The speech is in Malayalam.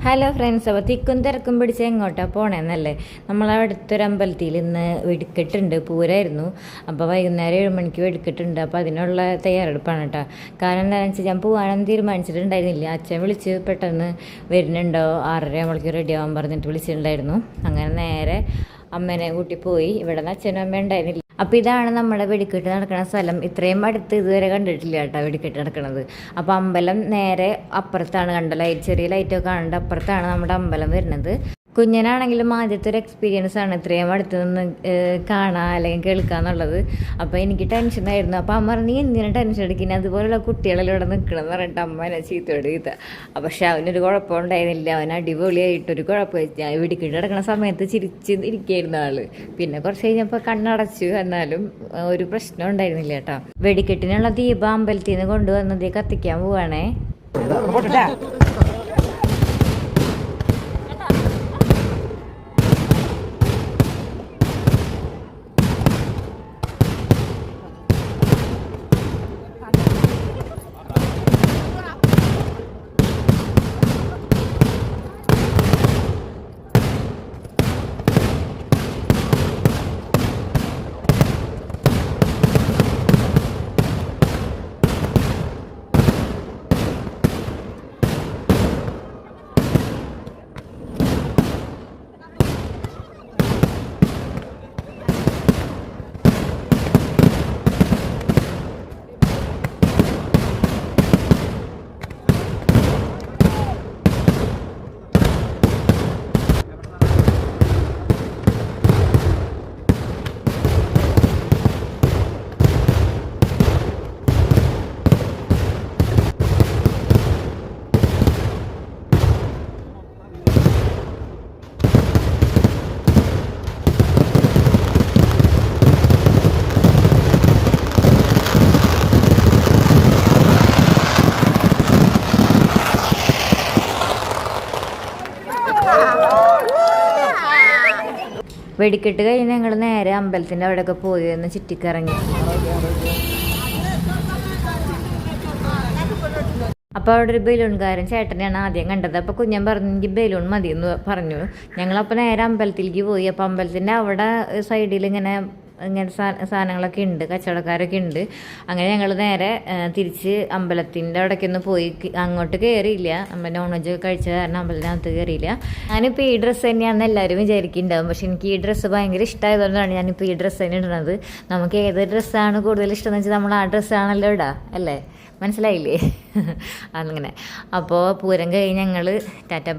ഹലോ ഫ്രണ്ട്സ്, അപ്പോൾ തിക്കും തിരക്കും പിടിച്ച് എങ്ങോട്ടാണ് പോണേന്നല്ലേ. നമ്മളടുത്തൊരു അമ്പലത്തിൽ ഇന്ന് വെടിക്കെട്ടുണ്ട്, പൂരമായിരുന്നു. അപ്പോൾ വൈകുന്നേരം 7 മണിക്ക് വെടിക്കെട്ടുണ്ട്. അപ്പോൾ അതിനുള്ള തയ്യാറെടുപ്പാണ് കേട്ടോ. കാരണം എന്താണെന്ന് വെച്ചാൽ ഞാൻ പോകാനൊന്നും തീരുമാനിച്ചിട്ടുണ്ടായിരുന്നില്ല. അച്ഛൻ വിളിച്ച് പെട്ടെന്ന് വരുന്നുണ്ടോ 6:30 ആകുമ്പോഴേക്കും റെഡി ആവാൻ പറഞ്ഞിട്ട് വിളിച്ചിട്ടുണ്ടായിരുന്നു. അങ്ങനെ നേരെ അമ്മേനെ കൂട്ടി പോയി. ഇവിടെ നിന്ന് അച്ഛനും അമ്മ ഉണ്ടായിരുന്നില്ല. അപ്പോൾ ഇതാണ് നമ്മുടെ വെടിക്കെട്ട് നടക്കുന്ന സ്ഥലം. ഇത്രയും അടുത്ത് ഇതുവരെ കണ്ടിട്ടില്ല കേട്ടോ വെടിക്കെട്ട് നടക്കുന്നത്. അപ്പോൾ അമ്പലം നേരെ അപ്പുറത്താണ്, കണ്ട ലൈറ്റ്, ചെറിയ ലൈറ്റൊക്കെ കാണേണ്ട അപ്പുറത്താണ് നമ്മുടെ അമ്പലം വരുന്നത്. കുഞ്ഞനാണെങ്കിലും ആദ്യത്തെ ഒരു എക്സ്പീരിയൻസ് ആണ് ഇത്രയും അടുത്ത് നിന്ന് കാണുക അല്ലെങ്കിൽ കേൾക്കുക എന്നുള്ളത്. അപ്പോൾ എനിക്ക് ടെൻഷനായിരുന്നു. അപ്പോൾ അമ്മ പറഞ്ഞു, എന്തിനാണ് ടെൻഷൻ അടിക്കുന്നത്, അതുപോലുള്ള കുട്ടികളെല്ലാം ഇവിടെ നിൽക്കണം എന്ന് പറഞ്ഞിട്ട് അമ്മ എന്നെ ചീത്തോട് ചെയ്ത. പക്ഷെ അവനൊരു കുഴപ്പമുണ്ടായിരുന്നില്ല. അവൻ അടിപൊളിയായിട്ടൊരു കുഴപ്പമില്ല. വെടിക്കെട്ട് നടക്കുന്ന സമയത്ത് ചിരിച്ച് ഇരിക്കുകയായിരുന്നു ആള്. പിന്നെ കുറച്ച് കഴിഞ്ഞപ്പോൾ കണ്ണടച്ചു, എന്നാലും ഒരു പ്രശ്നം ഉണ്ടായിരുന്നില്ല കേട്ടോ. വെടിക്കെട്ടിനുള്ള ദീപം അമ്പലത്തിൽ നിന്ന് കൊണ്ടുവന്നത് കത്തിക്കാൻ പോവാണേ. വെടിക്കെട്ട് കഴിഞ്ഞ് ഞങ്ങൾ നേരെ അമ്പലത്തിൻ്റെ അവിടെയൊക്കെ പോയി ഒന്ന് ചുറ്റിക്കറങ്ങി. അപ്പോൾ അവിടെ ഒരു ബലൂൺകാരൻ ചേട്ടനെയാണ് ആദ്യം കണ്ടത്. അപ്പോൾ കുഞ്ഞൻ പറഞ്ഞു, എനിക്ക് ബലൂൺ മതി എന്ന് പറഞ്ഞു. ഞങ്ങളപ്പോൾ നേരെ അമ്പലത്തിലേക്ക് പോയി. അപ്പോൾ അമ്പലത്തിൻ്റെ അവിടെ സൈഡിൽ ഇങ്ങനെ സാധനങ്ങളൊക്കെ ഉണ്ട്, കച്ചവടക്കാരൊക്കെ ഉണ്ട്. അങ്ങനെ ഞങ്ങൾ നേരെ തിരിച്ച് അമ്പലത്തിൻ്റെ അവിടേക്കൊന്ന് പോയി. അങ്ങോട്ട് കയറിയില്ല, നമ്മൾ നോൺ വെജ് കഴിച്ച കാരണം അമ്പലത്തിനകത്ത് കയറിയില്ല. ഞാനിപ്പോൾ ഈ ഡ്രസ്സ് തന്നെയാണെന്ന് എല്ലാവരും വിചാരിക്കുന്നുണ്ടാവും. പക്ഷെ എനിക്ക് ഈ ഡ്രസ്സ് ഭയങ്കര ഇഷ്ടമായതുകൊണ്ടാണ് ഞാനിപ്പോൾ ഈ ഡ്രസ്സ് തന്നെ ഇടുന്നത്. നമുക്ക് ഏത് ഡ്രസ്സാണ് കൂടുതൽ ഇഷ്ടം എന്ന് വെച്ചാൽ നമ്മൾ ആ ഡ്രസ്സാണല്ലോ ഇടുക, അല്ലേ? മനസ്സിലായില്ലേ? അങ്ങനെ അപ്പോൾ പൂരം കഴിഞ്ഞ് ഞങ്ങൾ ടാറ്റ